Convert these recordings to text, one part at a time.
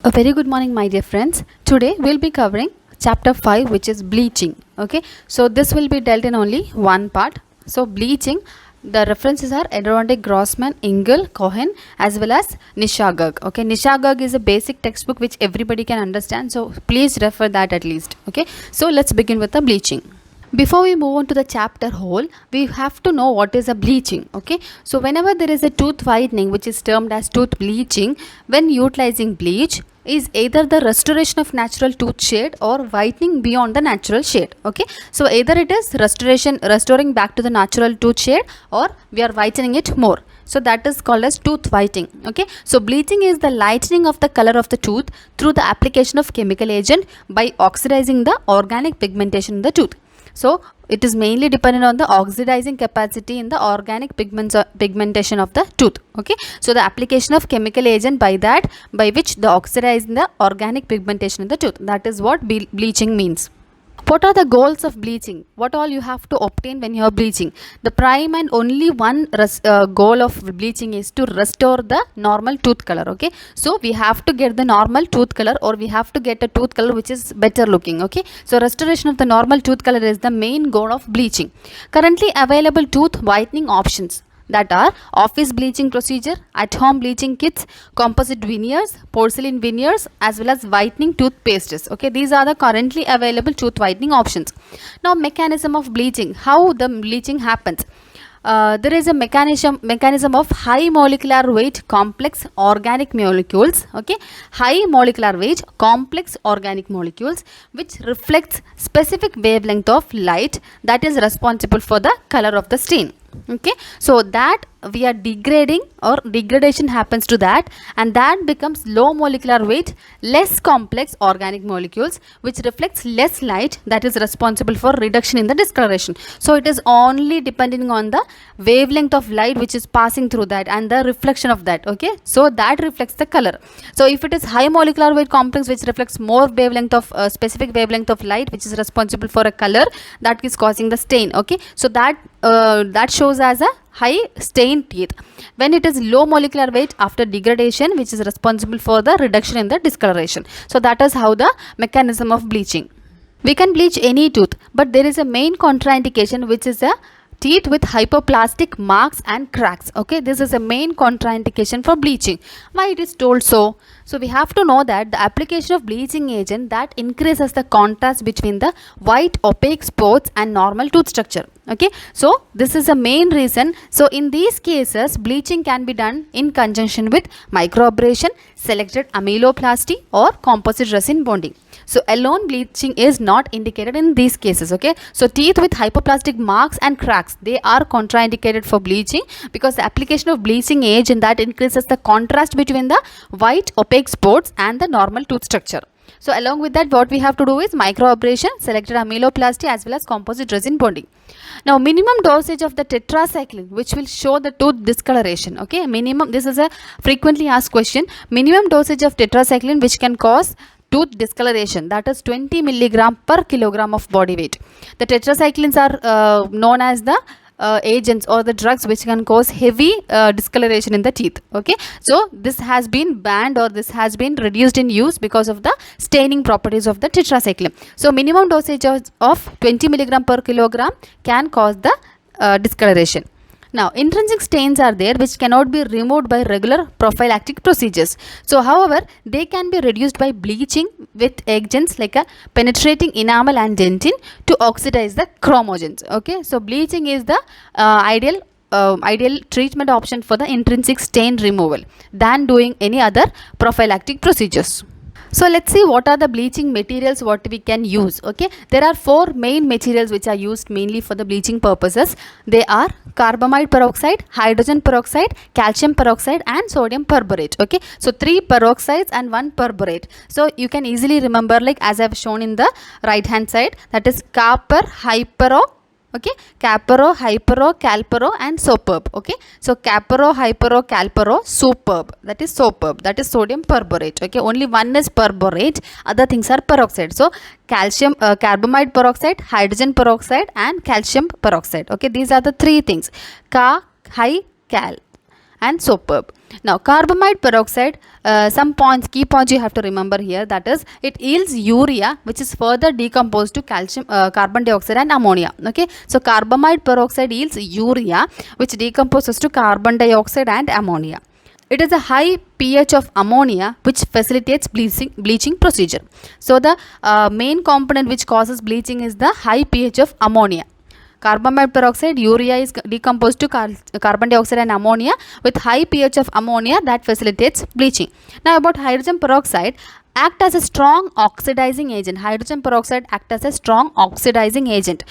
A very good morning, my dear friends. Today we'll be covering chapter 5, which is bleaching. Okay, so this will be dealt in only one part. So bleaching, the references are Adirondack, Grossman, Engel, Cohen, as well as Nishagarg. Okay, Nishagarg is a basic textbook which everybody can understand, so please refer that at least. Okay, so let's begin with the bleaching. Before we move on to the chapter whole, we have to know what is a bleaching. Okay, so whenever there is a tooth whitening, which is termed as tooth bleaching, when utilizing bleach, is either the restoration of natural tooth shade or whitening beyond the natural shade. Okay, so either it is restoring back to the natural tooth shade, or we are whitening it more. So that is called as tooth whitening. Okay, so bleaching is the lightening of the color of the tooth through the application of chemical agent by oxidizing the organic pigmentation in the tooth. So it is mainly dependent on the oxidizing capacity in the organic pigmentation of the tooth. Okay, so the application of chemical agent by which the oxidizing the organic pigmentation in the tooth, that is what bleaching means. What are the goals of bleaching? What all you have to obtain when you are bleaching? The prime and only one goal of bleaching is to restore the normal tooth color. Okay, so we have to get the normal tooth color, or we have to get a tooth color which is better looking. Okay, so restoration of the normal tooth color is the main goal of bleaching. Currently available tooth whitening options, that are office bleaching procedure, at home bleaching kits, composite veneers, porcelain veneers, as well as whitening toothpastes. Okay, these are the currently available tooth whitening options. Now, mechanism of bleaching, how the bleaching happens. There is a mechanism of high molecular weight complex organic molecules. Okay, high molecular weight complex organic molecules which reflects specific wavelength of light that is responsible for the color of the stain. Okay, so that we are degrading, or degradation happens to that, and that becomes low molecular weight less complex organic molecules which reflects less light that is responsible for reduction in the discoloration. So it is only depending on the wavelength of light which is passing through that and the reflection of that. Okay, so that reflects the color. So if it is high molecular weight complex which reflects more wavelength of specific wavelength of light which is responsible for a color, that is causing the stain. Okay, so that shows as a high stain teeth. When it is low molecular weight after degradation, which is responsible for the reduction in the discoloration. So that is how the mechanism of bleaching. We can bleach any tooth, but there is a main contraindication, which is a teeth with hypoplastic marks and cracks. Okay, this is a main contraindication for bleaching. Why it is told so? So we have to know that the application of bleaching agent that increases the contrast between the white opaque spots and normal tooth structure. Okay, so this is a main reason. So in these cases, bleaching can be done in conjunction with microabrasion, selected amyloplasty, or composite resin bonding. So alone bleaching is not indicated in these cases. Okay, so teeth with hypoplastic marks and cracks, they are contraindicated for bleaching because the application of bleaching agent that increases the contrast between the white opaque spots and the normal tooth structure. So along with that, what we have to do is microabrasion, selected amyloplasty, as well as composite resin bonding. Now, minimum dosage of the tetracycline, which will show the tooth discoloration. Okay, minimum, this is a frequently asked question. Minimum dosage of tetracycline which can cause tooth discoloration, that is 20 milligram per kilogram of body weight. The tetracyclines are known as the agents or the drugs which can cause heavy discoloration in the teeth. Okay, so this has been banned, or this has been reduced in use because of the staining properties of the tetracycline. So minimum dosage of 20 milligram per kilogram can cause the discoloration. Now, intrinsic stains are there which cannot be removed by regular prophylactic procedures. So, however, they can be reduced by bleaching with agents like a penetrating enamel and dentin to oxidize the chromogens. Okay, so bleaching is the ideal treatment option for the intrinsic stain removal than doing any other prophylactic procedures. So let's see what are the bleaching materials what we can use. Okay, there are 4 main materials which are used mainly for the bleaching purposes. They are carbamide peroxide, hydrogen peroxide, calcium peroxide, and sodium perborate. Okay, so 3 peroxides and 1 perborate. So you can easily remember, like as I have shown in the right hand side, that is copper, hypero, okay, capero, hypero, calpero, and superb. Okay, so capero, hypero, calpero, superb, that is superb, that is sodium perborate. Okay, only one is perborate, other things are peroxide. So calcium, carbamide peroxide, hydrogen peroxide, and calcium peroxide. Okay, these are the 3 things: Ca, Hy, Cal, and superb. Now carbamide peroxide, some points, key points you have to remember here, that is it yields urea which is further decomposed to calcium, carbon dioxide and ammonia. Okay, so carbamide peroxide yields urea which decomposes to carbon dioxide and ammonia. It is a high pH of ammonia which facilitates bleaching procedure. So the main component which causes bleaching is the high pH of ammonia. Carbamide peroxide, urea is decomposed to carbon dioxide and ammonia with high pH of ammonia that facilitates bleaching. Now about hydrogen peroxide, act as a strong oxidizing agent. Hydrogen peroxide act as a strong oxidizing agent.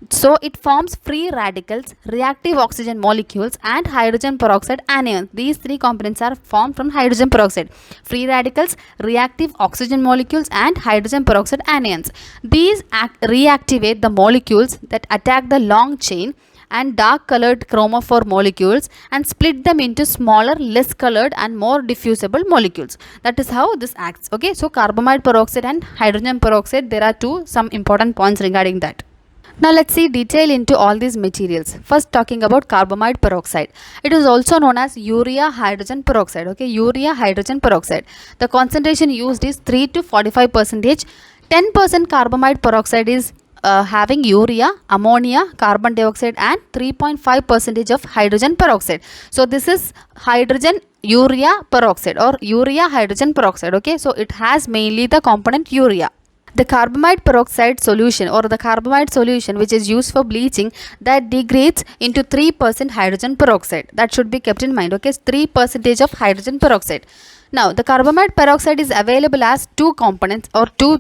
So it forms free radicals, reactive oxygen molecules and hydrogen peroxide anions. These three components are formed from hydrogen peroxide. Free radicals, reactive oxygen molecules and hydrogen peroxide anions. These reactivate the molecules that attack the long chain and dark colored chromophore molecules and split them into smaller, less colored and more diffusible molecules. That is how this acts. Okay, so carbamide peroxide and hydrogen peroxide, there are some important points regarding that. Now let's see detail into all these materials. First talking about carbamide peroxide. It is also known as urea hydrogen peroxide. Okay, urea hydrogen peroxide. The concentration used is 3 to 45%. 10% carbamide peroxide is having urea, ammonia, carbon dioxide and 3.5% of hydrogen peroxide. So this is hydrogen urea peroxide or urea hydrogen peroxide. Okay, so it has mainly the component urea. The carbamide peroxide solution or the carbamide solution which is used for bleaching, that degrades into 3% hydrogen peroxide. That should be kept in mind. Okay, 3% of hydrogen peroxide. Now the carbamide peroxide is available as two components or two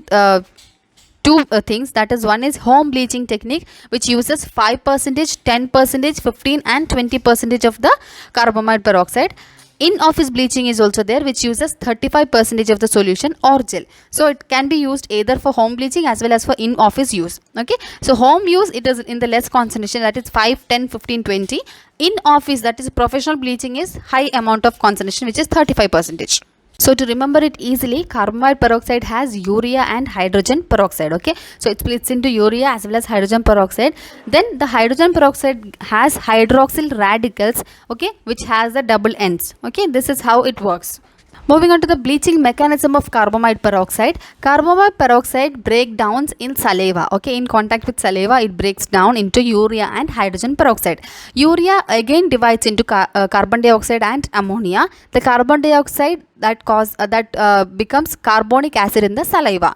things, that is, one is home bleaching technique which uses 5%, 10%, 15 and 20% of the carbamide peroxide. In office bleaching is also there which uses 35% of the solution or gel. So it can be used either for home bleaching as well as for in office use. Okay, so home use it is in the less concentration, that is 5, 10, 15, 20. In office, that is professional bleaching, is high amount of concentration which is 35%. So to remember it easily, carbamide peroxide has urea and hydrogen peroxide. Okay, so it splits into urea as well as hydrogen peroxide. Then the hydrogen peroxide has hydroxyl radicals, okay, which has the double ends. Okay, this is how it works. Moving on to the bleaching mechanism of carbamide peroxide. Carbamide peroxide breakdowns in saliva. Okay, in contact with saliva, it breaks down into urea and hydrogen peroxide. Urea again divides into carbon dioxide and ammonia. The carbon dioxide becomes carbonic acid in the saliva.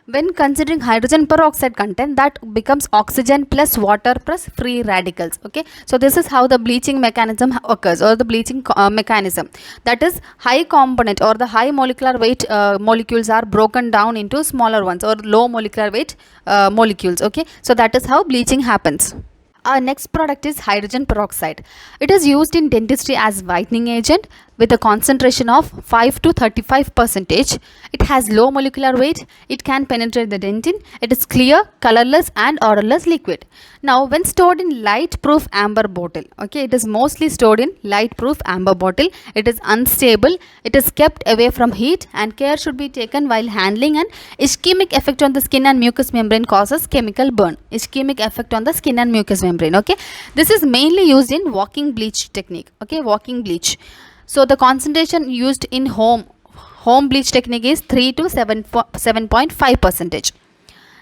When considering hydrogen peroxide content, that becomes oxygen plus water plus free radicals. Okay, so this is how the bleaching mechanism occurs, or the bleaching mechanism, that is high component or the high molecular weight molecules are broken down into smaller ones or low molecular weight molecules. Okay, so that is how bleaching happens. Our next product is hydrogen peroxide. It is used in dentistry as whitening agent with a concentration of 5 to 35%. It has low molecular weight. It can penetrate the dentin. It is clear, colorless and odorless liquid. Now when stored in light proof amber bottle, okay, it is mostly stored in light proof amber bottle. It is unstable. It is kept away from heat and care should be taken while handling, and ischemic effect on the skin and mucous membrane causes chemical burn. Ischemic effect on the skin and mucous membrane. Okay, this is mainly used in walking bleach technique. Okay, walking bleach. So the concentration used in home bleach technique is 3 to 7.5%.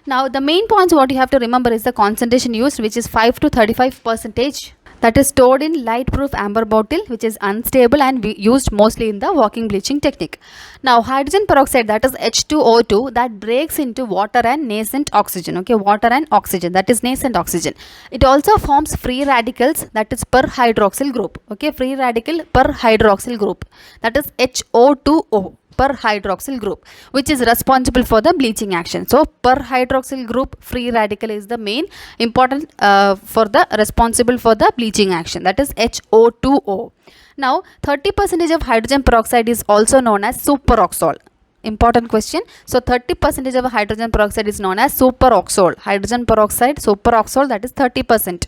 Now the main points what you have to remember is the concentration used, which is 5 to 35%. That is stored in light proof amber bottle, which is unstable and used mostly in the walking bleaching technique. Now hydrogen peroxide, that is H2O2, that breaks into water and nascent oxygen. Okay, water and oxygen, that is nascent oxygen. It also forms free radicals, that is per hydroxyl group. Okay, free radical per hydroxyl group, that is HO2O per hydroxyl group, which is responsible for the bleaching action. So per hydroxyl group free radical is the main important for the responsible for the bleaching action, that is HO2O. Now 30% of hydrogen peroxide is also known as superoxole. Important question. So 30% of hydrogen peroxide is known as superoxole. Hydrogen peroxide superoxole, that is 30%.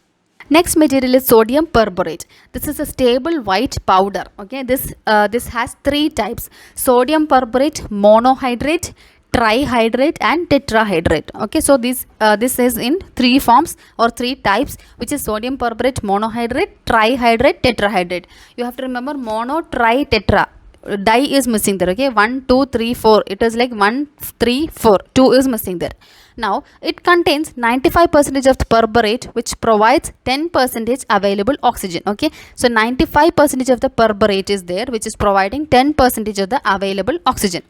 Next material is sodium perborate. This is a stable white powder. Okay, this has three types: sodium perborate, monohydrate, trihydrate and tetrahydrate. Okay, so this is in three forms or three types, which is sodium perborate, monohydrate, trihydrate, tetrahydrate. You have to remember mono, tri, tetra. Di is missing there. Okay, 1 2 3 4, it is like 1 3 4, 2 is missing there. Now it contains 95% of the perborate, which provides 10% available oxygen. Okay, so 95% of the perborate is there, which is providing 10% of the available oxygen.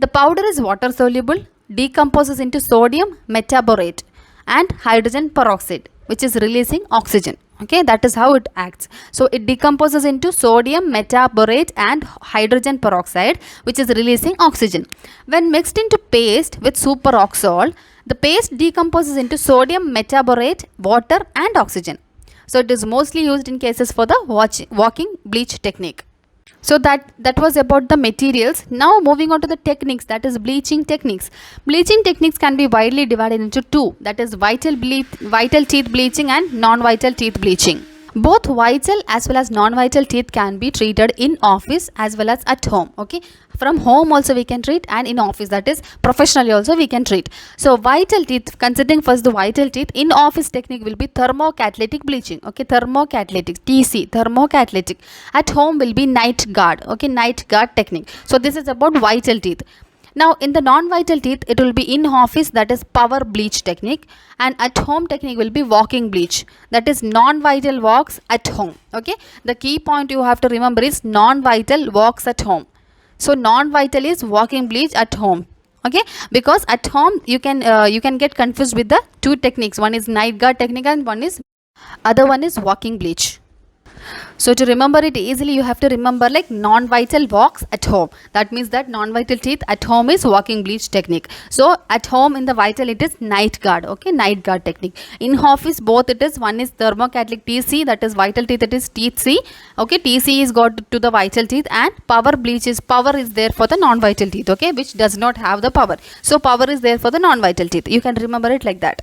The powder is water soluble, decomposes into sodium metaborate and hydrogen peroxide, which is releasing oxygen. Okay, that is how it acts. So it decomposes into sodium metaborate and hydrogen peroxide, which is releasing oxygen. When mixed into paste with superoxole, the paste decomposes into sodium metaborate, water and oxygen. So it is mostly used in cases for the walking bleach technique. So that was about the materials. Now moving on to the techniques, that is bleaching techniques. Bleaching techniques can be widely divided into two, that is vital teeth bleaching and non-vital teeth bleaching. Both vital as well as non-vital teeth can be treated in office as well as at home. Okay, from home also we can treat, and in office, that is professionally also we can treat. So vital teeth, considering first the vital teeth, in office technique will be thermocatalytic bleaching. Okay, thermocatalytic, TC, thermocatalytic. At home will be night guard. Okay, night guard technique. So this is about vital teeth. Now in the non-vital teeth, it will be in office, that is power bleach technique, and at home technique will be walking bleach, that is non-vital walks at home. Okay, the key point you have to remember is non-vital walks at home. So non-vital is walking bleach at home. Okay, because at home you can get confused with the two techniques. One is night guard technique and other one is walking bleach. So to remember it easily, you have to remember like non-vital walks at home. That means that non-vital teeth at home is walking bleach technique. So at home in the vital it is night guard. Okay, night guard technique. In office both it is, one is thermocatalytic TC, that is vital teeth, it is TC. Okay, TC is got to the vital teeth, and power bleach is, power is there for the non-vital teeth. Okay, which does not have the power. So power is there for the non-vital teeth. You can remember it like that.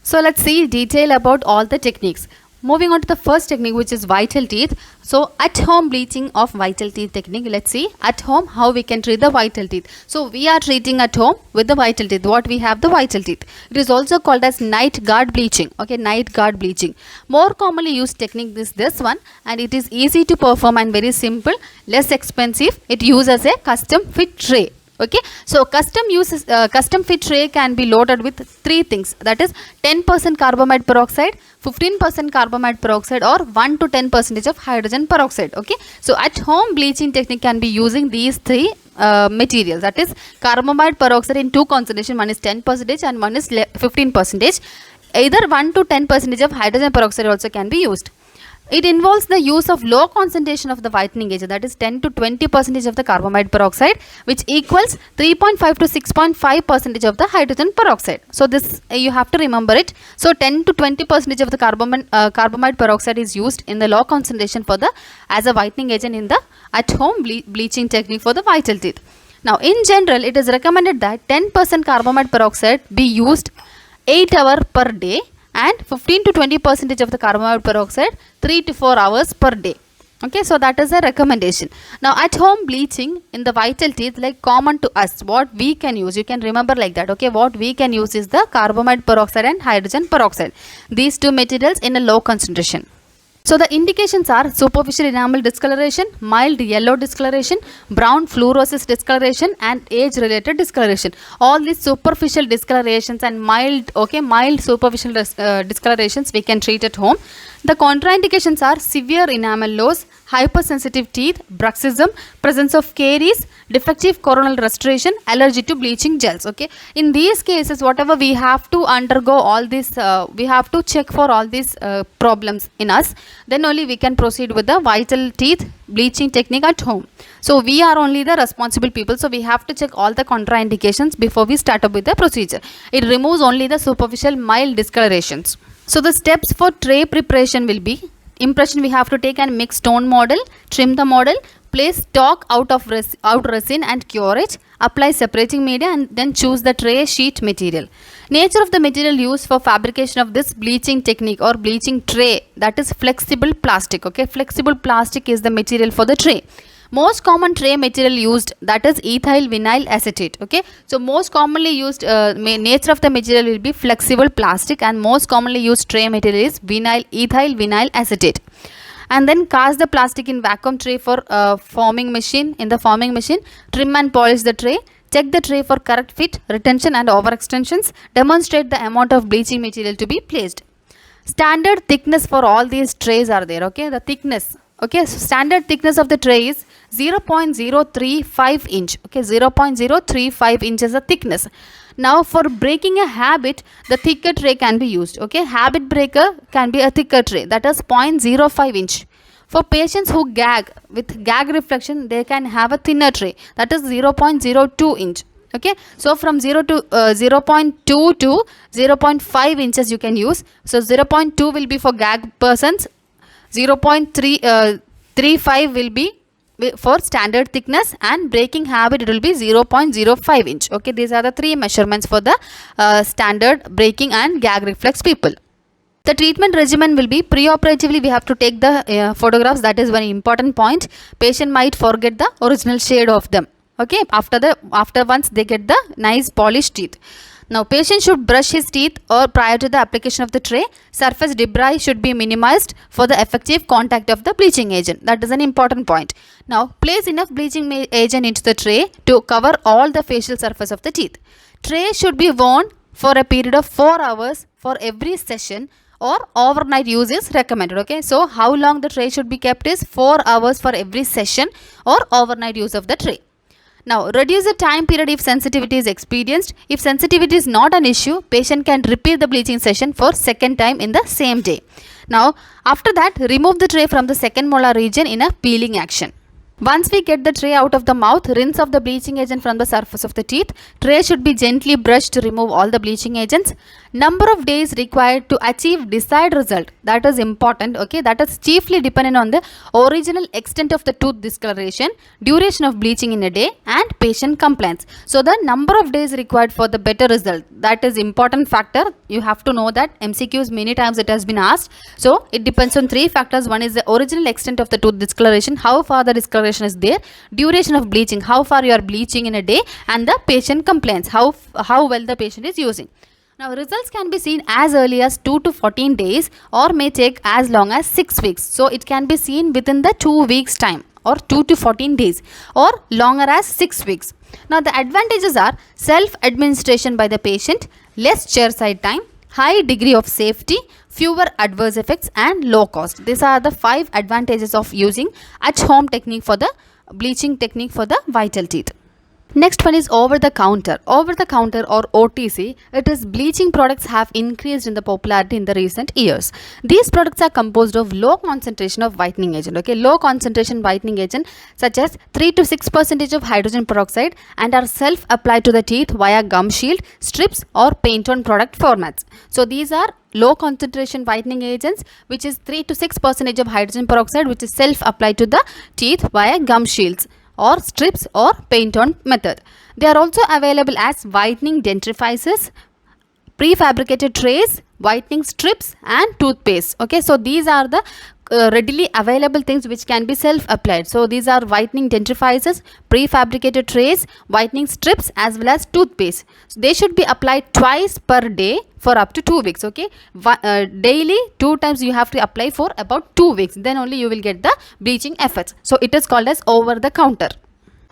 So let's see detail about all the techniques. Moving on to the first technique, which is vital teeth. So at home bleaching of vital teeth technique. Let's see at home how we can treat the vital teeth. So we are treating at home with the vital teeth. What we have, the vital teeth. It is also called as night guard bleaching. Okay, night guard bleaching. More commonly used technique is this one, and it is easy to perform and very simple, less expensive. It uses a custom fit tray. Okay, so custom fit tray can be loaded with three things, that is 10% carbamide peroxide, 15% carbamide peroxide, or 1 to 10% of hydrogen peroxide. Okay, so at home bleaching technique can be using these three materials, that is carbamide peroxide in two concentration, one is 10% and one is 15%. Either 1 to 10% of hydrogen peroxide also can be used. It involves the use of low concentration of the whitening agent, that is 10 to 20% of the carbamide peroxide, which equals 3.5 to 6.5% of the hydrogen peroxide. So this you have to remember it. So 10 to 20% of the carbamide peroxide is used in the low concentration for the as a whitening agent in the at home bleaching technique for the vital teeth. Now in general, it is recommended that 10% carbamide peroxide be used 8 hours per day, and 15 to 20% of the carbamide peroxide 3 to 4 hours per day. Okay, so that is a recommendation. Now at home bleaching in the vital teeth, like common to us, what we can use, you can remember like that. Okay, what we can use is the carbamide peroxide and hydrogen peroxide, these two materials in a low concentration. So the indications are superficial enamel discoloration, mild yellow discoloration, brown fluorosis discoloration, and age-related discoloration. All these superficial discolorations and mild superficial discolorations we can treat at home. The contraindications are severe enamel loss, hypersensitive teeth, bruxism, presence of caries, defective coronal restoration, allergy to bleaching gels. Okay, in these cases, whatever we have to undergo all this, we have to check for all these problems in us. Then only we can proceed with the vital teeth bleaching technique at home. So we are only the responsible people. So we have to check all the contraindications before we start up with the procedure. It removes only the superficial mild discolorations. So the steps for tray preparation will be: impression we have to take and mix stone model, trim the model, place stock out resin and cure it, apply separating media, and then choose the tray sheet material. Nature of the material used for fabrication of this bleaching technique or bleaching tray, that is flexible plastic. Okay, flexible plastic is the material for the tray. Most common tray material used, that is ethyl vinyl acetate. Okay, so most commonly used nature of the material will be flexible plastic, and most commonly used tray material is ethyl vinyl acetate. And then cast the plastic in vacuum tray for forming machine. In the forming machine, trim and polish the tray. Check the tray for correct fit, retention and overextensions. Demonstrate the amount of bleaching material to be placed. Standard thickness for all these trays are there. Okay, the thickness. Okay, so standard thickness of the tray is 0.035 inch. Okay, 0.035 inches the thickness. Now for breaking a habit, the thicker tray can be used. Okay, habit breaker can be a thicker tray, that is 0.05 inch. For patients who gag with gag reflection, they can have a thinner tray, that is 0.02 inch. Okay, so from 0.2 to 0.5 inches you can use. So 0.2 will be for gag persons, 0.35 will be for standard thickness, and breaking habit it will be 0.05 inch. Okay, these are the three measurements for the standard breaking and gag reflex people. The treatment regimen will be pre-operatively we have to take the photographs. That is very important point. Patient might forget the original shade of them. Okay, after once they get the nice polished teeth. Now patient should brush his teeth or prior to the application of the tray. Surface debris should be minimized for the effective contact of the bleaching agent. That is an important point. Now place enough bleaching agent into the tray to cover all the facial surface of the teeth. Tray should be worn for a period of 4 hours for every session, or overnight use is recommended. Okay, so how long the tray should be kept is 4 hours for every session or overnight use of the tray. Now reduce the time period if sensitivity is experienced. If sensitivity is not an issue, patient can repeat the bleaching session for second time in the same day. Now after that, remove the tray from the second molar region in a peeling action. Once we get the tray out of the mouth, rinse off the bleaching agent from the surface of the teeth. Tray should be gently brushed to remove all the bleaching agents. Number of days required to achieve desired result, that is important. Okay, that is chiefly dependent on the original extent of the tooth discoloration, duration of bleaching in a day, and patient compliance. So the number of days required for the better result, that is important factor. You have to know that MCQs many times it has been asked. So it depends on three factors. One is the original extent of the tooth discoloration, how far the discoloration is there, duration of bleaching, how far you are bleaching in a day, and the patient compliance, how well the patient is using. Now results can be seen as early as 2 to 14 days or may take as long as 6 weeks. So it can be seen within the 2 weeks time, or 2 to 14 days, or longer as 6 weeks. Now the advantages are self-administration by the patient, less chairside time, high degree of safety, fewer adverse effects, and low cost. These are the 5 advantages of using at-home technique for the bleaching technique for the vital teeth. Next one is over the counter. Over the counter or OTC, it is bleaching products have increased in the popularity in the recent years. These products are composed of low concentration of whitening agent. Okay, low concentration whitening agent such as 3 to 6% of hydrogen peroxide, and are self-applied to the teeth via gum shield, strips, or paint-on product formats. So these are low concentration whitening agents which is 3 to 6% of hydrogen peroxide, which is self-applied to the teeth via gum shields or strips or paint-on method. They are also available as whitening dentrifiers, prefabricated trays, whitening strips, and toothpaste. Okay, so these are the readily available things which can be self-applied. So these are whitening dentrifiers, prefabricated trays, whitening strips, as well as toothpaste. So they should be applied twice per day for up to 2 weeks. Okay, daily 2 times you have to apply for about 2 weeks, then only you will get the bleaching effects. So it is called as over the counter.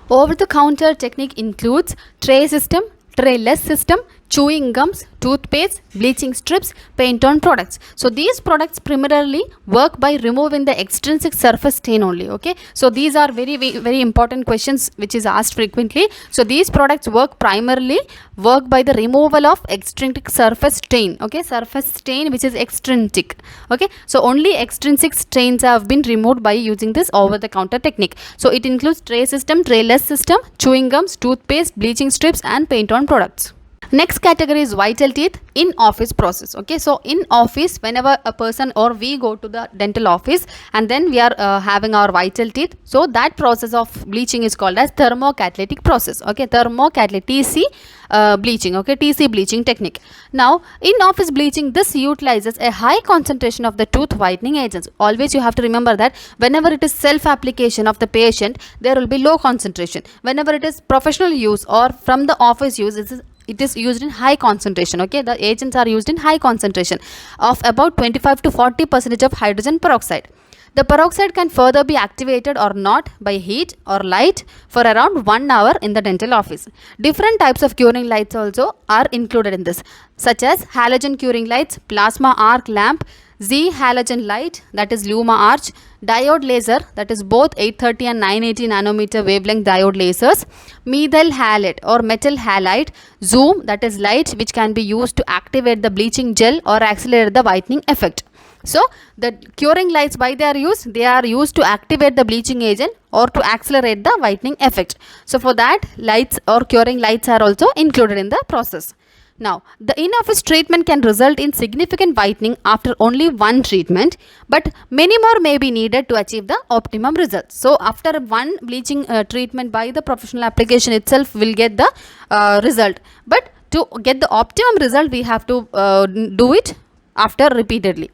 Over the counter technique includes tray system, trayless system, chewing gums, toothpaste, bleaching strips, paint-on products. So these products primarily work by removing the extrinsic surface stain only. Okay, so these are very important questions which is asked frequently. So these products primarily work by the removal of extrinsic surface stain. Okay, surface stain which is extrinsic. Okay, so only extrinsic stains have been removed by using this over the counter technique. So it includes tray system, trayless system, chewing gums, toothpaste, bleaching strips, and paint-on products. Next category is vital teeth in office process. Okay, so in office, whenever a person or we go to the dental office and then we are having our vital teeth, so that process of bleaching is called as thermocatalytic process. Okay, thermocatalytic TC bleaching. Okay, TC bleaching technique. Now in office bleaching, this utilizes a high concentration of the tooth whitening agents. Always you have to remember that whenever it is self application of the patient, there will be low concentration. Whenever it is professional use or from the office use, it is used in high concentration. Okay, the agents are used in high concentration of about 25 to 40% of hydrogen peroxide. The peroxide can further be activated or not by heat or light for around 1 hour in the dental office. Different types of curing lights also are included in this, such as halogen curing lights, plasma arc lamp, Z halogen light, that is Luma Arch, diode laser, that is both 830 and 980 nanometer wavelength diode lasers, methyl halide or metal halide, zoom, that is light which can be used to activate the bleaching gel or accelerate the whitening effect. So the curing lights, why they are used? They are used to activate the bleaching agent or to accelerate the whitening effect. So for that, lights or curing lights are also included in the process. Now, the in-office treatment can result in significant whitening after only one treatment, but many more may be needed to achieve the optimum results. So, after one bleaching treatment by the professional application itself will get the result, but to get the optimum result, we have to do it after repeatedly.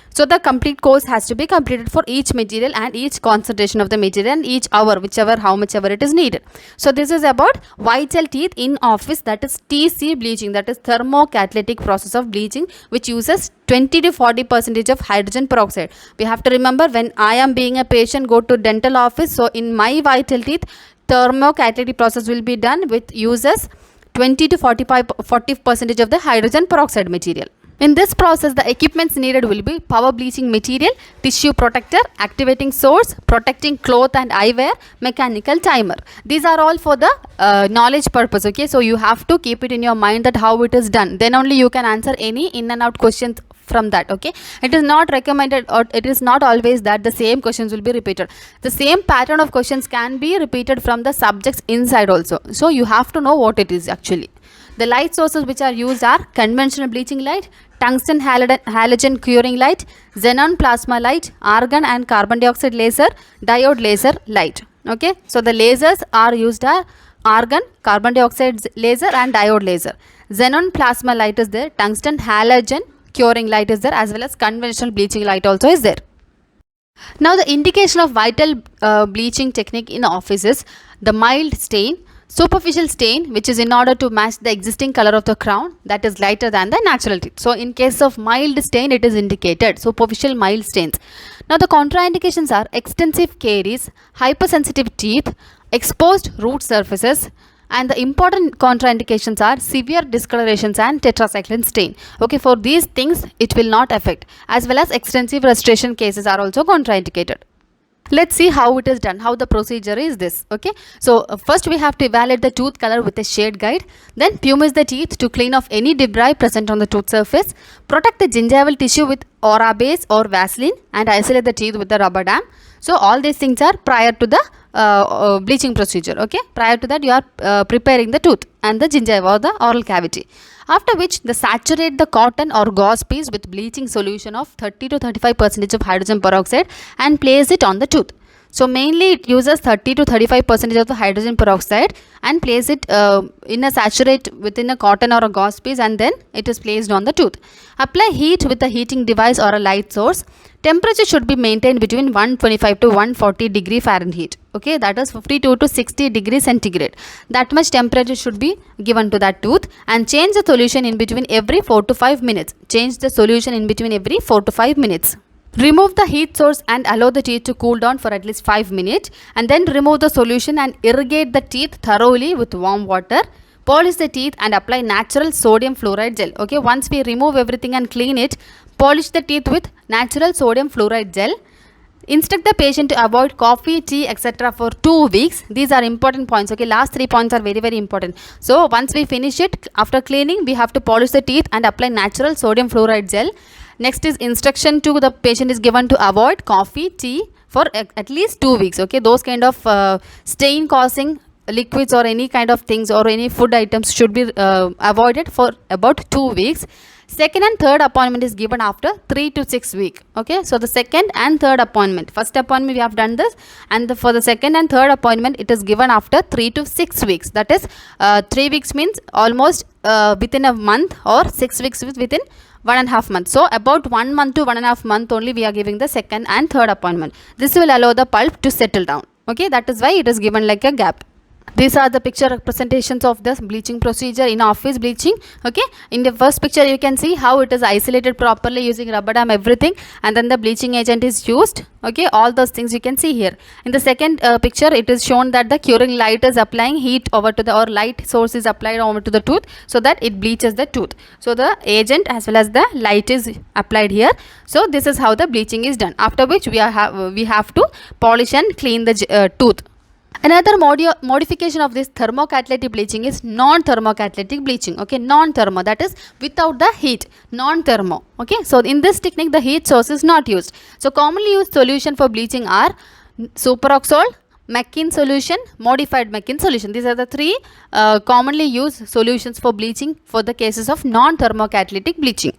So the complete course has to be completed for each material and each concentration of the material and each hour, whichever, how much ever it is needed. So this is about vital teeth in office, that is TC bleaching, that is thermocatalytic process of bleaching, which uses 20 to 40% of hydrogen peroxide. We have to remember, when I am being a patient, go to dental office, so in my vital teeth, thermocatalytic process will be done with uses 20 to 40% of the hydrogen peroxide material. In this process, the equipments needed will be power bleaching material, tissue protector, activating source, protecting cloth and eyewear, mechanical timer. These are all for the knowledge purpose. Okay, so you have to keep it in your mind that how it is done. Then only you can answer any in and out questions from that. Okay, it is not recommended, or it is not always that the same questions will be repeated. The same pattern of questions can be repeated from the subjects inside also. So you have to know what it is actually. The light sources which are used are conventional bleaching light, tungsten halogen curing light, xenon plasma light, argon and carbon dioxide laser, diode laser light. Okay, so the lasers are used are argon, carbon dioxide laser and diode laser. Xenon plasma light is there, tungsten halogen curing light is there, as well as conventional bleaching light also is there. Now the indication of vital bleaching technique in office is the mild stain, superficial stain, which is in order to match the existing color of the crown, that is lighter than the natural teeth. So in case of mild stain, it is indicated, superficial mild stains. Now the contraindications are extensive caries, hypersensitive teeth, exposed root surfaces, and the important contraindications are severe discolorations and tetracycline stain. Okay, for these things it will not affect, as well as extensive restoration cases are also contraindicated. Let's see how it is done, how the procedure is this. Okay, so first we have to evaluate the tooth color with a shade guide, then pumice the teeth to clean off any debris present on the tooth surface, protect the gingival tissue with Ora base or Vaseline, and isolate the teeth with the rubber dam. So all these things are prior to the bleaching procedure. Okay, prior to that you are preparing the tooth and the gingiva or the oral cavity. After which, the saturate the cotton or gauze piece with bleaching solution of 30 to 35% of hydrogen peroxide and place it on the tooth. So mainly it uses 30 to 35% of the hydrogen peroxide and place it in a saturate within a cotton or a gauze piece, and then it is placed on the tooth. Apply heat with a heating device or a light source. Temperature should be maintained between 125 to 140 degree Fahrenheit. Okay, that is 52 to 60 degree centigrade. That much temperature should be given to that tooth, and change the solution in between every 4 to 5 minutes. Change the solution in between every 4 to 5 minutes. Remove the heat source and allow the teeth to cool down for at least 5 minutes, and then remove the solution and irrigate the teeth thoroughly with warm water. Polish the teeth and apply natural sodium fluoride gel. Okay, once we remove everything and clean it, polish the teeth with natural sodium fluoride gel. Instruct the patient to avoid coffee, tea, etc. for 2 weeks. These are important points. Okay, last 3 points are very, very important. So once we finish it, after cleaning, we have to polish the teeth and apply natural sodium fluoride gel. Next is instruction to the patient is given to avoid coffee, tea for at least 2 weeks. Okay, those kind of stain causing liquids or any kind of things or any food items should be avoided for about 2 weeks. Second and third appointment is given after 3 to 6 weeks. Okay, so the second and third appointment, first appointment we have done this, and for the second and third appointment it is given after 3 to 6 weeks. That is 3 weeks means almost within a month, or 6 weeks within 1.5 months. So about 1 month to 1.5 month only we are giving the second and third appointment. This will allow the pulp to settle down. Okay, that is why it is given like a gap. These are the picture representations of this bleaching procedure in office bleaching. Okay, in the first picture you can see how it is isolated properly using rubber dam, everything, and then the bleaching agent is used. Okay, all those things you can see here. In the second picture it is shown that the curing light is applying heat over to the, or light source is applied over to the tooth so that it bleaches the tooth. So the agent as well as the light is applied here. So this is how the bleaching is done, after which we have to polish and clean the tooth. Another modification of this thermocatalytic bleaching is non-thermocatalytic bleaching. Okay, non-thermo, that is without the heat, non-thermo. Okay, so in this technique the heat source is not used. So commonly used solution for bleaching are superoxole, Meckin solution, modified Meckin solution. These are the three commonly used solutions for bleaching for the cases of non-thermocatalytic bleaching.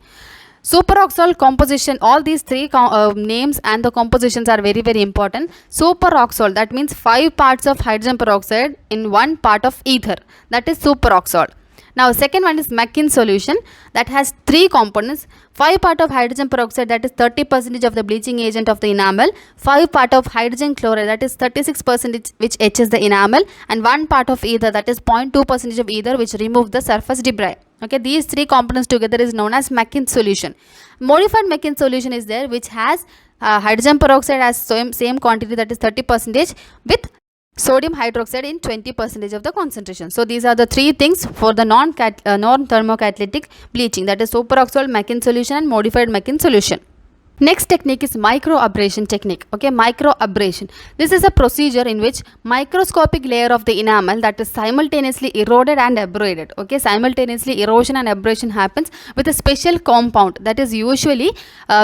Superoxole composition, all these three names and the compositions are very important. Superoxole, that means 5 parts of hydrogen peroxide in 1 part of ether, that is superoxole. Now second one is Meckin solution, that has 3 components. 5 part of hydrogen peroxide, that is 30% of the bleaching agent of the enamel, 5 part of hydrogen chloride, that is 36% which etches the enamel, and 1 part of ether, that is 0.2% of ether, which remove the surface debris. Okay, these 3 components together is known as Meckin solution. Modified Meckin solution is there, which has hydrogen peroxide as same quantity, that is 30%, with sodium hydroxide in 20% of the concentration. So these are the 3 things for the non-thermocatalytic bleaching, that is superoxole, Meckin solution, and modified Meckin solution. Next technique is microabrasion technique. Okay, microabrasion. This is a procedure in which microscopic layer of the enamel, that is simultaneously eroded and abraded. Okay, simultaneously erosion and abrasion happens with a special compound, that is usually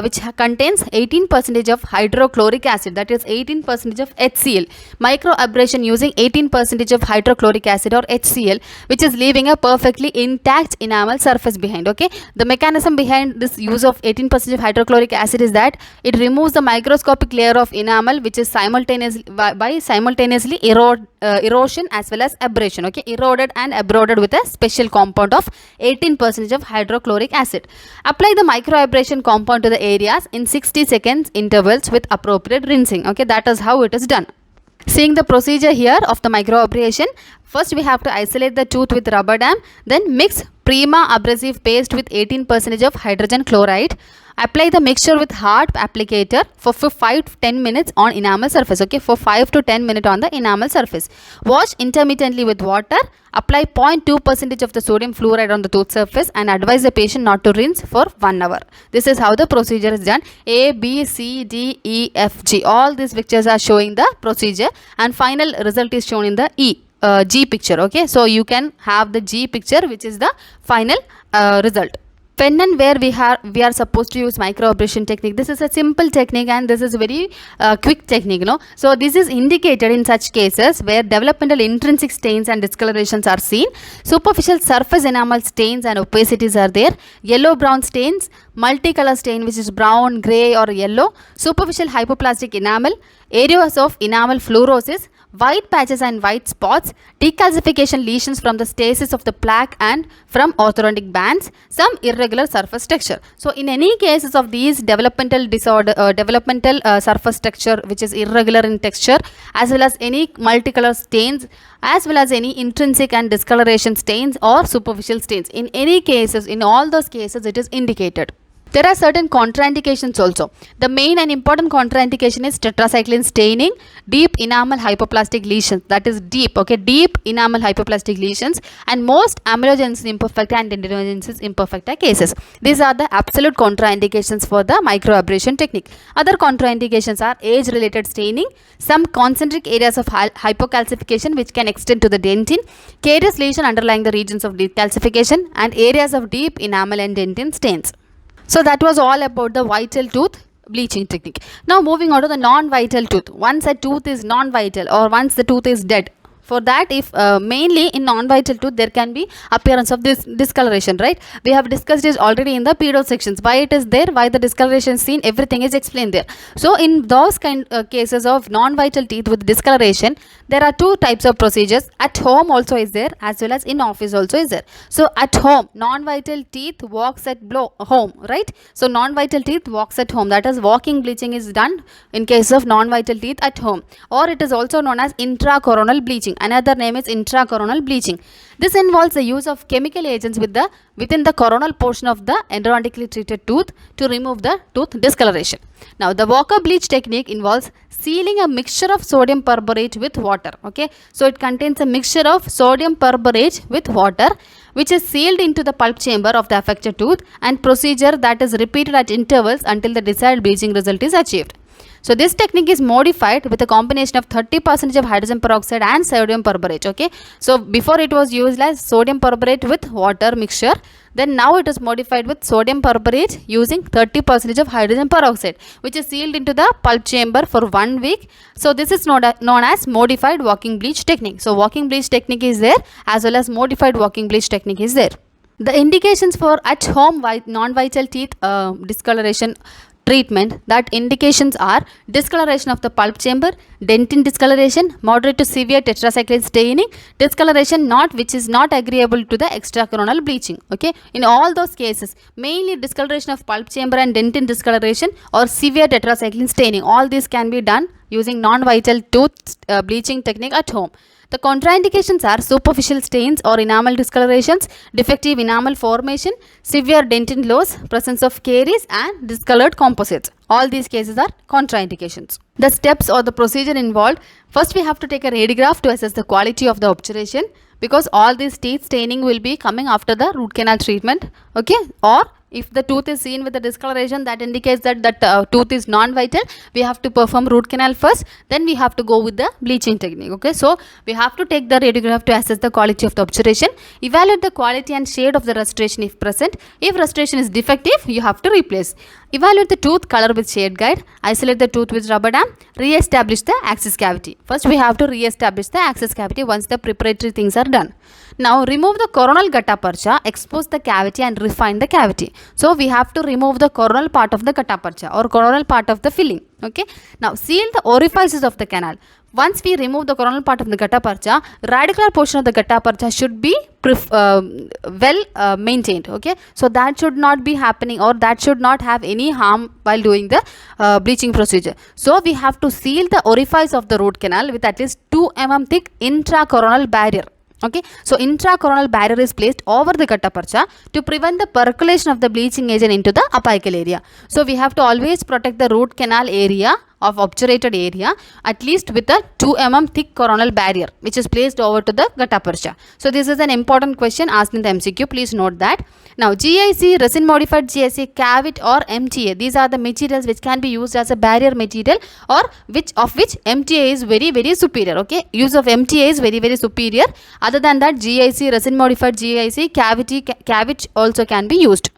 which contains 18% of hydrochloric acid, that is 18% of HCl. Microabrasion using 18% of hydrochloric acid or HCl, which is leaving a perfectly intact enamel surface behind. Okay, the mechanism behind this use of 18% of hydrochloric acid is that it removes the microscopic layer of enamel, which is simultaneously erosion as well as abrasion. Okay, eroded and abraded with a special compound of 18% of hydrochloric acid. Apply the microabrasion compound to the areas in 60 seconds intervals with appropriate rinsing. Okay, that is how it is done. Seeing the procedure here of the microabrasion, first we have to isolate the tooth with rubber dam, then mix Prima abrasive paste with 18% of hydrogen chloride. Apply the mixture with hard applicator for 5 to 10 minutes on enamel surface. Okay, for 5 to 10 minutes on the enamel surface. Wash intermittently with water. Apply 0.2% of the sodium fluoride on the tooth surface and advise the patient not to rinse for 1 hour. This is how the procedure is done. A, B, C, D, E, F, G. All these pictures are showing the procedure, and final result is shown in the G picture. Okay, so you can have the G picture, which is the final result. When and where we are supposed to use microabrasion technique, this is a simple technique and this is very quick technique, no? So this is indicated in such cases where developmental intrinsic stains and discolorations are seen, superficial surface enamel stains and opacities are there, yellow brown stains, multicolor stain which is brown, grey or yellow, superficial hypoplastic enamel, areas of enamel fluorosis, white patches and white spots, decalcification lesions from the stasis of the plaque and from orthodontic bands, some irregular surface texture. So in any cases of these developmental disorder, surface texture which is irregular in texture, as well as any multicolor stains, as well as any intrinsic and discoloration stains or superficial stains, in any cases, in all those cases it is indicated. There are certain contraindications also. The main and important contraindication is tetracycline staining, deep enamel hypoplastic lesions, that is deep, okay, deep enamel hypoplastic lesions, and most amelogenesis imperfecta and dendrogenesis imperfecta cases. These are the absolute contraindications for the microabrasion technique. Other contraindications are age-related staining, some concentric areas of hypocalcification which can extend to the dentine, carious lesion underlying the regions of decalcification, and areas of deep enamel and dentine stains. So that was all about the vital tooth bleaching technique. Now moving on to the non-vital tooth. Once a tooth is non-vital or once the tooth is dead, For that, if mainly in non-vital tooth there can be appearance of this discoloration, right? We have discussed this already in the pedo sections. Why it is there, why the discoloration seen, everything is explained there. So in those cases of non-vital teeth with discoloration, there are two types of procedures. At home also is there, as well as in office also is there. So at home, non-vital teeth walks at home, right? So non-vital teeth walks at home, that is walking bleaching is done in case of non-vital teeth at home, or it is also known as intracoronal bleaching. Another name is intracoronal bleaching. This involves the use of chemical agents within the coronal portion of the endodontically treated tooth to remove the tooth discoloration. Now the Walker bleach technique involves sealing a mixture of sodium perborate with water. Okay, so it contains a mixture of sodium perborate with water, which is sealed into the pulp chamber of the affected tooth, and procedure that is repeated at intervals until the desired bleaching result is achieved. So this technique is modified with a combination of 30% of hydrogen peroxide and sodium perborate. Okay, so before it was used as sodium perborate with water mixture, then now it is modified with sodium perborate using 30% of hydrogen peroxide, which is sealed into the pulp chamber for 1 week. So this is known as modified walking bleach technique. So walking bleach technique is there, as well as modified walking bleach technique is there. The indications for at home non-vital teeth discoloration treatment, that indications are discoloration of the pulp chamber, dentin discoloration, moderate to severe tetracycline staining, discoloration which is not agreeable to the extracoronal bleaching. Okay, in all those cases, mainly discoloration of pulp chamber and dentin discoloration or severe tetracycline staining, all these can be done using non-vital tooth bleaching technique at home. The contraindications are superficial stains or enamel discolorations, defective enamel formation, severe dentin loss, presence of caries and discolored composites. All these cases are contraindications. The steps or the procedure involved: first we have to take a radiograph to assess the quality of the obturation, because all these teeth staining will be coming after the root canal treatment. Okay, or if the tooth is seen with the discoloration, that indicates that tooth is non-vital. We have to perform root canal first, then we have to go with the bleaching technique. Okay, so we have to take the radiograph to assess the quality of the obturation, evaluate the quality and shade of the restoration if present. If restoration is defective, you have to replace. Evaluate the tooth color with shade guide, isolate the tooth with rubber dam, re-establish the axis cavity. First we have to re-establish the axis cavity once the preparatory things are done. Now remove the coronal gutta percha, expose the cavity and refine the cavity. So we have to remove the coronal part of the gutta percha or coronal part of the filling. Okay. Now seal the orifices of the canal. Once we remove the coronal part of the gutta percha, radicular portion of the gutta percha should be maintained. Okay, so that should not be happening, or that should not have any harm while doing the bleaching procedure. So we have to seal the orifice of the root canal with at least 2 mm thick intracoronal barrier. Okay, so intracoronal barrier is placed over the gutta percha to prevent the percolation of the bleaching agent into the apical area. So we have to always protect the root canal area of obturated area at least with a 2 mm thick coronal barrier, which is placed over to the gutta percha. So this is an important question asked in the MCQ. Please note that. Now GIC, resin modified GIC, Cavit or MTA, these are the materials which can be used as a barrier material, or which MTA is very superior. Okay, use of MTA is very superior. Other than that, GIC, resin modified GIC, Cavit also can be used.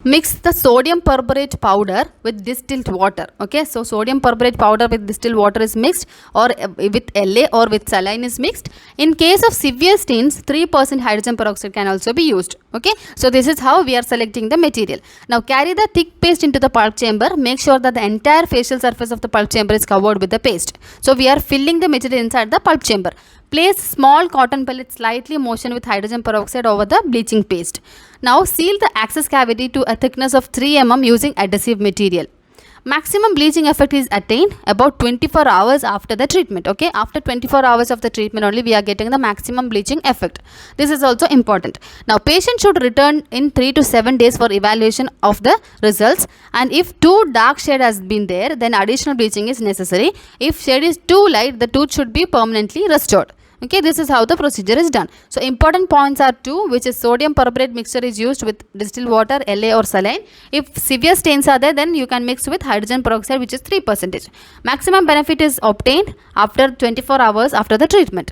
Mix the sodium perborate powder with distilled water. Okay, so sodium perborate powder with distilled water is mixed, or with LA or with saline is mixed. In case of severe stains, 3% hydrogen peroxide can also be used. Okay, so this is how we are selecting the material. Now carry the thick paste into the pulp chamber. Make sure that the entire facial surface of the pulp chamber is covered with the paste. So we are filling the material inside the pulp chamber. Place small cotton pellets slightly moistened with hydrogen peroxide over the bleaching paste. Now seal the access cavity to a thickness of 3 mm using adhesive material. Maximum bleaching effect is attained about 24 hours after the treatment. Okay, after 24 hours of the treatment only we are getting the maximum bleaching effect. This is also important. Now patient should return in 3 to 7 days for evaluation of the results, and if too dark shade has been there, then additional bleaching is necessary. If shade is too light, the tooth should be permanently restored. Okay, this is how the procedure is done. So important points are 2, which is sodium perborate mixture is used with distilled water, LA or saline. If severe stains are there, then you can mix with hydrogen peroxide, which is 3%. Maximum benefit is obtained after 24 hours after the treatment.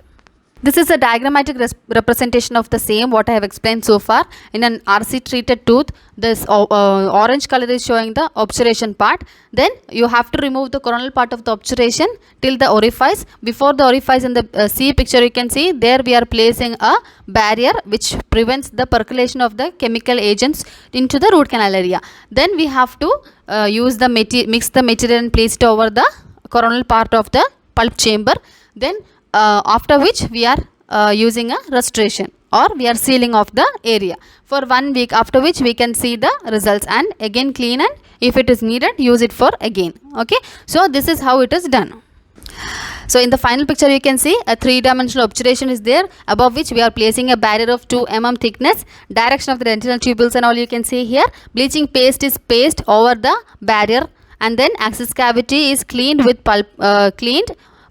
This is a diagrammatic representation of the same what I have explained so far. In an RC treated tooth, this orange color is showing the obturation part. Then you have to remove the coronal part of the obturation till the orifice. Before the orifice in the C picture you can see there we are placing a barrier which prevents the percolation of the chemical agents into the root canal area. Then we have to use the mix the material and place it over the coronal part of the pulp chamber. Then after which we are using a restoration or we are sealing of the area for 1 week, after which we can see the results and again clean, and if it is needed use it for again. Okay, so this is how it is done. So in the final picture you can see a 3-dimensional obturation is there, above which we are placing a barrier of 2 mm thickness. Direction of the dentinal tubules and all you can see here. Bleaching paste is pasted over the barrier, and then access cavity is cleaned with pulp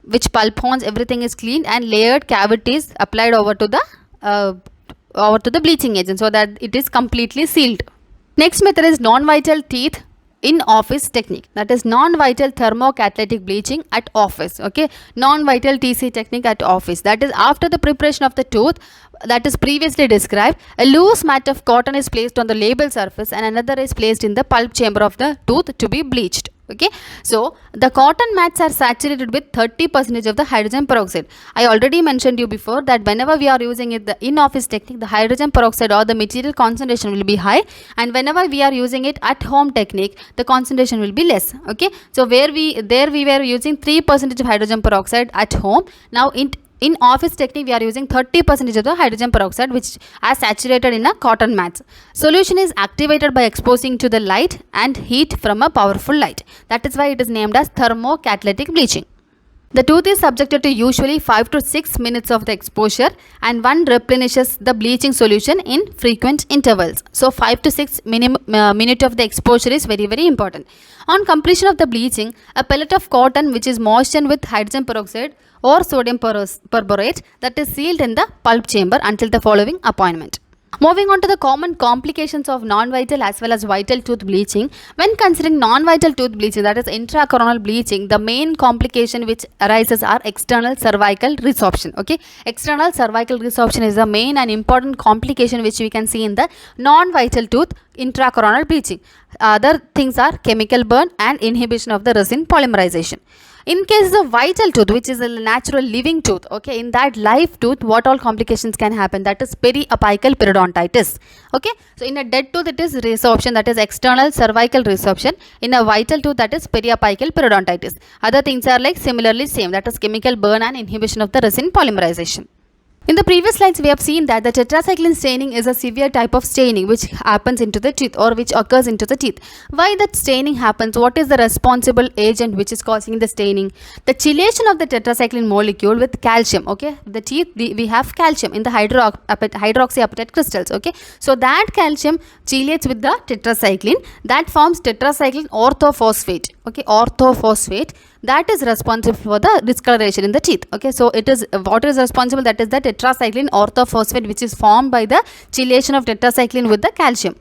which pulp horns, everything is cleaned, and layered cavities applied over to the bleaching agent so that it is completely sealed. Next method is non-vital teeth in office technique, that is non-vital thermocatalytic bleaching at office. Okay, non-vital TC technique at office, that is after the preparation of the tooth that is previously described, a loose mat of cotton is placed on the label surface and another is placed in the pulp chamber of the tooth to be bleached. Okay, so the cotton mats are saturated with 30% of the hydrogen peroxide. I already mentioned you before that whenever we are using it the in-office technique, the hydrogen peroxide or the material concentration will be high, and whenever we are using it at home technique, the concentration will be less. Okay, so we were using 3% of hydrogen peroxide at home. Now in office technique we are using 30% of the hydrogen peroxide which are saturated in a cotton mats. Solution is activated by exposing to the light and heat from a powerful light. That is why it is named as thermocatalytic bleaching. The tooth is subjected to usually 5 to 6 minutes of the exposure, and one replenishes the bleaching solution in frequent intervals. So 5 to 6 minute of the exposure is very important. On completion of the bleaching, a pellet of cotton which is moistened with hydrogen peroxide or sodium perborate that is sealed in the pulp chamber until the following appointment. Moving on to the common complications of non-vital as well as vital tooth bleaching. When considering non-vital tooth bleaching, that is intracoronal bleaching, the main complication which arises are external cervical resorption. Okay, external cervical resorption is the main and important complication which we can see in the non-vital tooth intracoronal bleaching. Other things are chemical burn and inhibition of the resin polymerization. In case of vital tooth, which is a natural living tooth, okay, in that live tooth, what all complications can happen? That is periapical periodontitis. Okay, so in a dead tooth, it is resorption, that is external cervical resorption. In a vital tooth, that is periapical periodontitis. Other things are like similarly same, that is chemical burn and inhibition of the resin polymerization. In the previous slides, we have seen that the tetracycline staining is a severe type of staining which happens into the teeth or which occurs into the teeth. Why that staining happens? What is the responsible agent which is causing the staining? The chelation of the tetracycline molecule with calcium. Okay, the teeth we have calcium in the hydroxyapatite crystals. Okay, so that calcium chelates with the tetracycline, that forms tetracycline orthophosphate. Okay, orthophosphate, that is responsible for the discoloration in the teeth. Okay, so it is what is responsible, that is the tetracycline orthophosphate which is formed by the chelation of tetracycline with the calcium.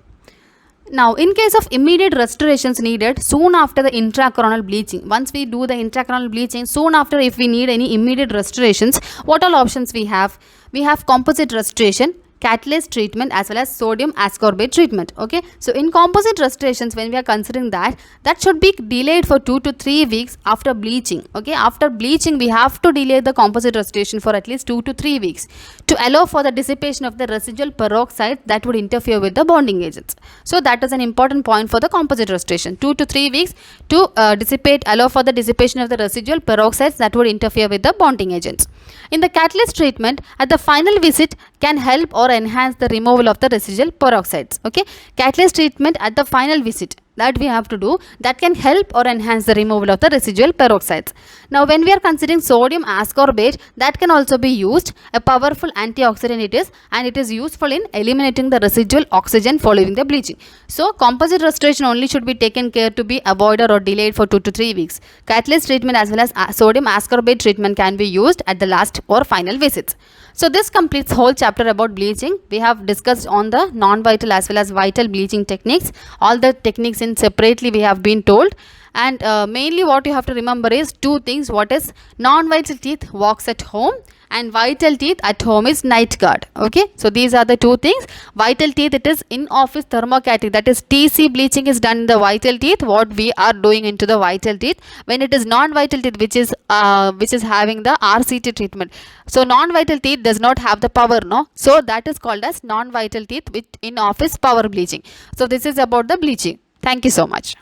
Now, in case of immediate restorations needed soon after the intracoronal bleaching, once we do the intracoronal bleaching, soon after if we need any immediate restorations, what all options we have? We have composite restoration, catalase treatment as well as sodium ascorbate treatment. Okay, so in composite restorations, when we are considering that should be delayed for 2 to 3 weeks after bleaching. Okay, after bleaching we have to delay the composite restoration for at least 2 to 3 weeks to allow for the dissipation of the residual peroxide that would interfere with the bonding agents. So that is an important point for the composite restoration, 2 to 3 weeks to allow for the dissipation of the residual peroxides that would interfere with the bonding agents. In the catalase treatment, at the final visit can help or enhance the removal of the residual peroxides. Okay, catalase treatment at the final visit that we have to do, that can help or enhance the removal of the residual peroxides. Now, when we are considering sodium ascorbate, that can also be used, a powerful antioxidant it is, and it is useful in eliminating the residual oxygen following the bleaching. So, composite restoration only should be taken care to be avoided or delayed for 2 to 3 weeks. Catalase treatment as well as sodium ascorbate treatment can be used at the last or final visits. So this completes whole chapter about bleaching. We have discussed on the non-vital as well as vital bleaching techniques. All the techniques in separately we have been told, and mainly what you have to remember is two things. What is non-vital teeth walks at home, and vital teeth at home is night guard. Okay, so these are the two things. Vital teeth, it is in office thermocatalytic, that is TC bleaching is done in the vital teeth, what we are doing into the vital teeth. When it is non vital teeth, which is having the RCT treatment, so non vital teeth does not have the power, no, so that is called as non vital teeth with in office power bleaching. So this is about the bleaching. Thank you so much.